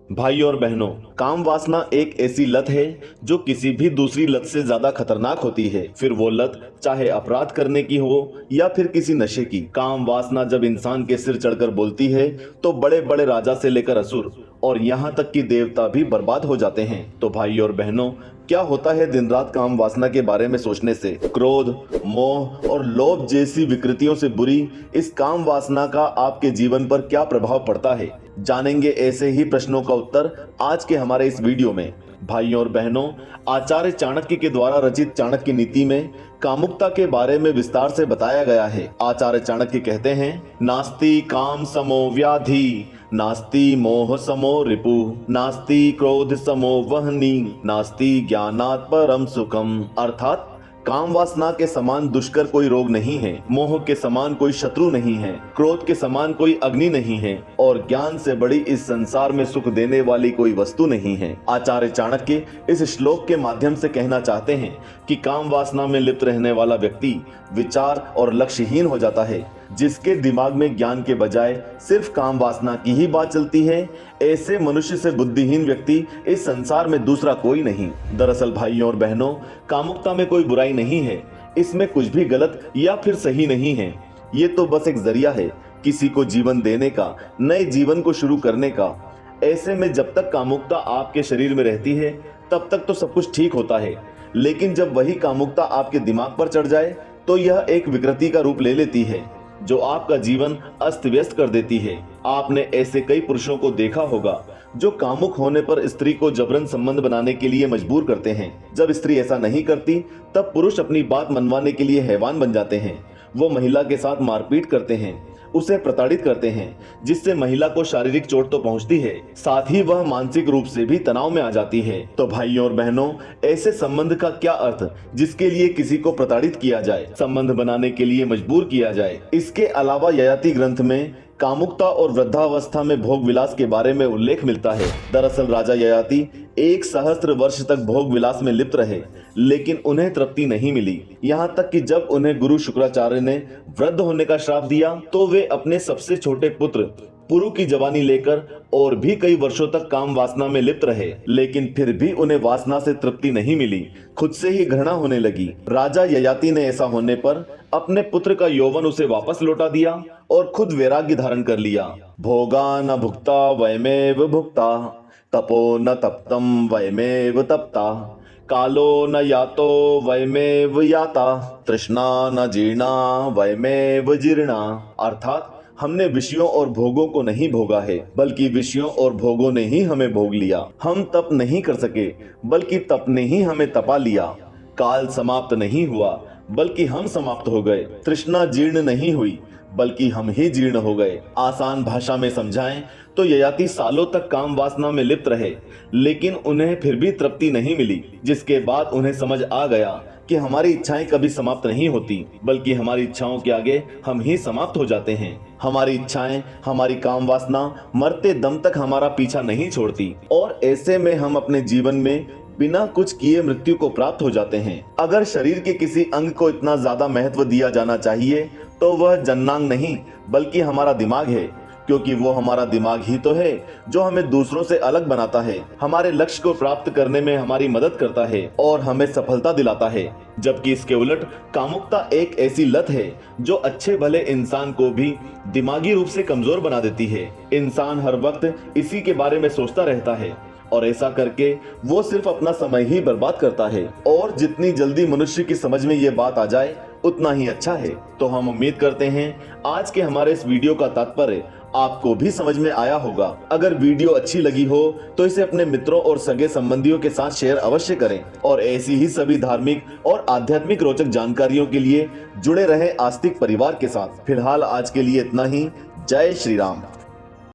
भाई और बहनों, काम वासना एक ऐसी लत है जो किसी भी दूसरी लत से ज्यादा खतरनाक होती है। फिर वो लत चाहे अपराध करने की हो या फिर किसी नशे की। काम वासना जब इंसान के सिर चढ़कर बोलती है तो बड़े बड़े राजा से लेकर असुर और यहाँ तक कि देवता भी बर्बाद हो जाते हैं। तो भाई और बहनों, क्या होता है दिन रात काम वासना के बारे में सोचने से? क्रोध, मोह और लोभ जैसी विकृतियों से बुरी इस काम वासना का आपके जीवन पर क्या प्रभाव पड़ता है? जानेंगे ऐसे ही प्रश्नों का उत्तर आज के हमारे इस वीडियो में। भाइयों और बहनों, आचार्य चाणक्य के द्वारा रचित चाणक्य नीति में कामुकता के बारे में विस्तार से बताया गया है। आचार्य चाणक्य कहते हैं, नास्ति काम समो व्याधि, नास्ति मोह समो रिपु, नास्ति क्रोध समो वहनी, नास्ति ज्ञानात् परम सुखम। अर्थात काम वासना के समान दुष्कर कोई रोग नहीं है, मोह के समान कोई शत्रु नहीं है, क्रोध के समान कोई अग्नि नहीं है और ज्ञान से बड़ी इस संसार में सुख देने वाली कोई वस्तु नहीं है। आचार्य चाणक्य इस श्लोक के माध्यम से कहना चाहते हैं कि काम वासना में लिप्त रहने वाला व्यक्ति विचार और लक्ष्यहीन हो जाता है। जिसके दिमाग में ज्ञान के बजाय सिर्फ काम वासना की ही बात चलती है, ऐसे मनुष्य से बुद्धिहीन व्यक्ति इस संसार में दूसरा कोई नहीं। दरअसल भाइयों और बहनों, कामुकता में कोई बुराई नहीं है, इसमें कुछ भी गलत या फिर सही नहीं है। ये तो बस एक जरिया है किसी को जीवन देने का, नए जीवन को शुरू करने का। ऐसे में जब तक कामुकता आपके शरीर में रहती है तब तक तो सब कुछ ठीक होता है, लेकिन जब वही कामुकता आपके दिमाग पर चढ़ जाए तो यह एक विकृति का रूप ले लेती है जो आपका जीवन अस्त व्यस्त कर देती है। आपने ऐसे कई पुरुषों को देखा होगा जो कामुक होने पर स्त्री को जबरन संबंध बनाने के लिए मजबूर करते हैं। जब स्त्री ऐसा नहीं करती तब पुरुष अपनी बात मनवाने के लिए हैवान बन जाते हैं। वो महिला के साथ मारपीट करते हैं, उसे प्रताड़ित करते हैं, जिससे महिला को शारीरिक चोट तो पहुंचती है, साथ ही वह मानसिक रूप से भी तनाव में आ जाती है। तो भाइयों और बहनों, ऐसे संबंध का क्या अर्थ जिसके लिए किसी को प्रताड़ित किया जाए, संबंध बनाने के लिए मजबूर किया जाए। इसके अलावा ययाति ग्रंथ में कामुकता और वृद्धावस्था में भोग विलास के बारे में उल्लेख मिलता है। दरअसल राजा ययाति 1 सहस्त्र वर्ष तक भोग विलास में लिप्त रहे, लेकिन उन्हें तृप्ति नहीं मिली। यहाँ तक कि जब उन्हें गुरु शुक्राचार्य ने वृद्ध होने का श्राप दिया तो वे अपने सबसे छोटे पुत्र पुरु की जवानी लेकर और भी कई वर्षों तक काम वासना में लिप्त रहे, लेकिन फिर भी उन्हें वासना से तृप्ति नहीं मिली, खुद से ही घृणा होने लगी। राजा ययाति ने ऐसा होने पर अपने पुत्र का यौवन उसे वापस लौटा दिया और खुद वैराग्य धारण कर लिया। भोगा न भुक्ता वयमेव भुक्ता, तपो न तप्तम वयमेव तप्ता, कालो न यातो वयमेव याता, तृष्णा न जीर्णा वयमेव जीर्णा। अर्थात हमने विषयों और भोगों को नहीं भोगा है, बल्कि विषयों और भोगों ने ही हमें भोग लिया। हम तप नहीं कर सके, बल्कि तप ने ही हमें तपा लिया। काल समाप्त नहीं हुआ, बल्कि हम समाप्त हो गए। तृष्णा जीर्ण नहीं हुई, बल्कि हम ही जीर्ण हो गए। आसान भाषा में समझाएं तो ययाति सालों तक काम वासना में लिप्त रहे, लेकिन उन्हें फिर भी तृप्ति नहीं मिली, जिसके बाद उन्हें समझ आ गया कि हमारी इच्छाएं कभी समाप्त नहीं होती, बल्कि हमारी इच्छाओं के आगे हम ही समाप्त हो जाते हैं। हमारी इच्छाएं, हमारी काम वासना मरते दम तक हमारा पीछा नहीं छोड़ती और ऐसे में हम अपने जीवन में बिना कुछ किए मृत्यु को प्राप्त हो जाते हैं। अगर शरीर के किसी अंग को इतना ज्यादा महत्व दिया जाना चाहिए तो वह जननांग नहीं, बल्कि हमारा दिमाग है, क्योंकि वो हमारा दिमाग ही तो है जो हमें दूसरों से अलग बनाता है, हमारे लक्ष्य को प्राप्त करने में हमारी मदद करता है और हमें सफलता दिलाता है। जबकि इसके उलट कामुकता एक ऐसी लत है जो अच्छे भले इंसान को भी दिमागी रूप से कमजोर बना देती है। इंसान हर वक्त इसी के बारे में सोचता रहता है और ऐसा करके वो सिर्फ अपना समय ही बर्बाद करता है। और जितनी जल्दी मनुष्य की समझ में ये बात आ जाए उतना ही अच्छा है। तो हम उम्मीद करते हैं आज के हमारे इस वीडियो का तात्पर्य आपको भी समझ में आया होगा। अगर वीडियो अच्छी लगी हो तो इसे अपने मित्रों और सगे संबंधियों के साथ शेयर अवश्य करें और ऐसी ही सभी धार्मिक और आध्यात्मिक रोचक जानकारियों के लिए जुड़े रहें आस्तिक परिवार के साथ। फिलहाल आज के लिए इतना ही। जय श्री राम।